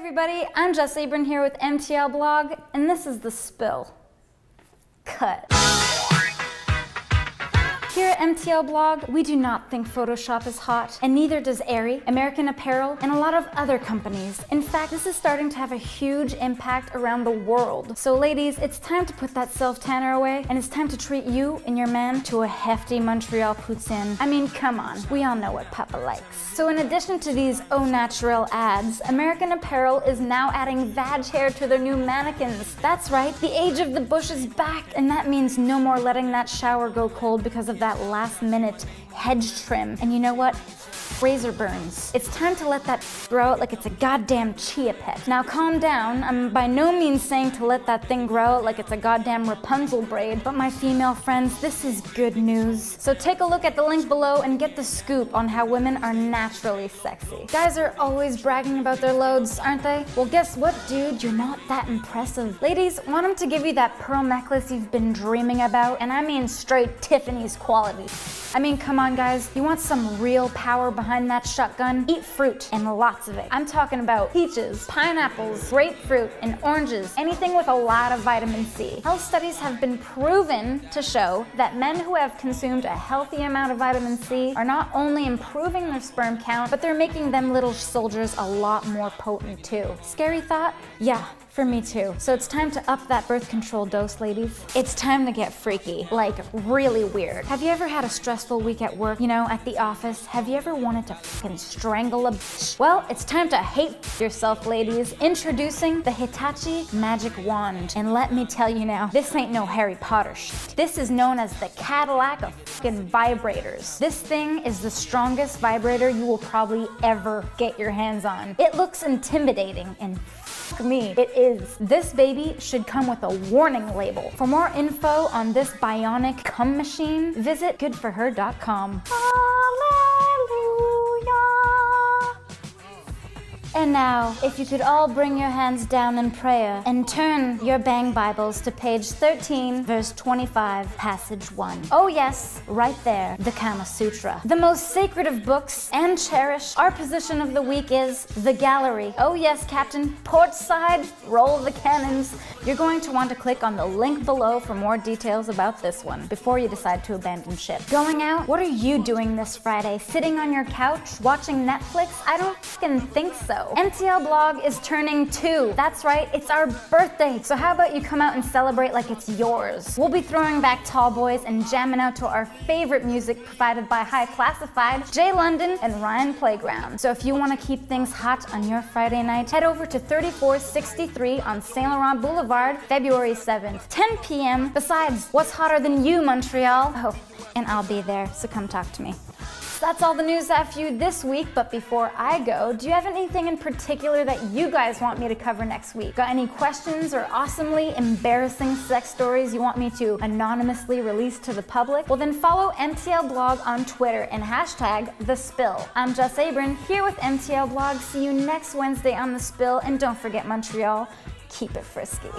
everybody, I'm Jess Abron here with MTL Blog, and this is The Spill. Cut. Here at MTL Blog, we do not think Photoshop is hot, and neither does Aerie, American Apparel, and a lot of other companies. In fact, this is starting to have a huge impact around the world. So ladies, it's time to put that self-tanner away, and it's time to treat you and your man to a hefty Montreal poutine. I mean, come on, we all know what Papa likes. So in addition to these au naturel ads, American Apparel is now adding vag hair to their new mannequins. That's right, the age of the bush is back, and that means no more letting that shower go cold because of that last-minute hedge trim. And you know what? Razor burns. It's time to let that grow out like it's a goddamn chia pet. Now calm down, I'm by no means saying to let that thing grow out like it's a goddamn Rapunzel braid, but my female friends, this is good news. So take a look at the link below and get the scoop on how women are naturally sexy. Guys are always bragging about their loads, aren't they? Well, guess what, dude? You're not that impressive. Ladies, want them to give you that pearl necklace you've been dreaming about? And I mean straight Tiffany's quality. I mean, come on guys, you want some real power behind that shotgun? Eat fruit, and lots of it. I'm talking about peaches, pineapples, grapefruit, and oranges, anything with a lot of vitamin C. Health studies have been proven to show that men who have consumed a healthy amount of vitamin C are not only improving their sperm count, but they're making them little soldiers a lot more potent too. Scary thought? Yeah. For me too. So it's time to up that birth control dose, ladies. It's time to get freaky, like really weird. Have you ever had a stressful week at work, you know, at the office? Have you ever wanted to fucking strangle a bitch? Well, it's time to hate yourself, ladies. Introducing the Hitachi Magic Wand. And let me tell you now, this ain't no Harry Potter shit. This is known as the Cadillac of fucking vibrators. This thing is the strongest vibrator you will probably ever get your hands on. It looks intimidating and me, it is. This baby should come with a warning label. For more info on this bionic cum machine, visit goodforher.com. And now, if you could all bring your hands down in prayer and turn your Bang Bibles to page 13, verse 25, passage 1. Oh yes, right there, the Kama Sutra. The most sacred of books and cherished. Our position of the week is the gallery. Oh yes, Captain, port side, roll the cannons. You're going to want to click on the link below for more details about this one before you decide to abandon ship. Going out? What are you doing this Friday? Sitting on your couch, watching Netflix? I don't fucking think so. MTL Blog is turning 2. That's right, it's our birthday. So how about you come out and celebrate like it's yours? We'll be throwing back Tall Boys and jamming out to our favorite music provided by High Classified, Jay London, and Ryan Playground. So if you want to keep things hot on your Friday night, head over to 3463 on Saint Laurent Boulevard, February 7th, 10 p.m. Besides, what's hotter than you, Montreal? Oh, and I'll be there, so come talk to me. That's all the news I have for you this week, but before I go, do you have anything in particular that you guys want me to cover next week? Got any questions or awesomely embarrassing sex stories you want me to anonymously release to the public? Well then follow MTL Blog on Twitter and hashtag The Spill. I'm Jess Abron, here with MTL Blog. See you next Wednesday on The Spill, and don't forget Montreal, keep it frisky.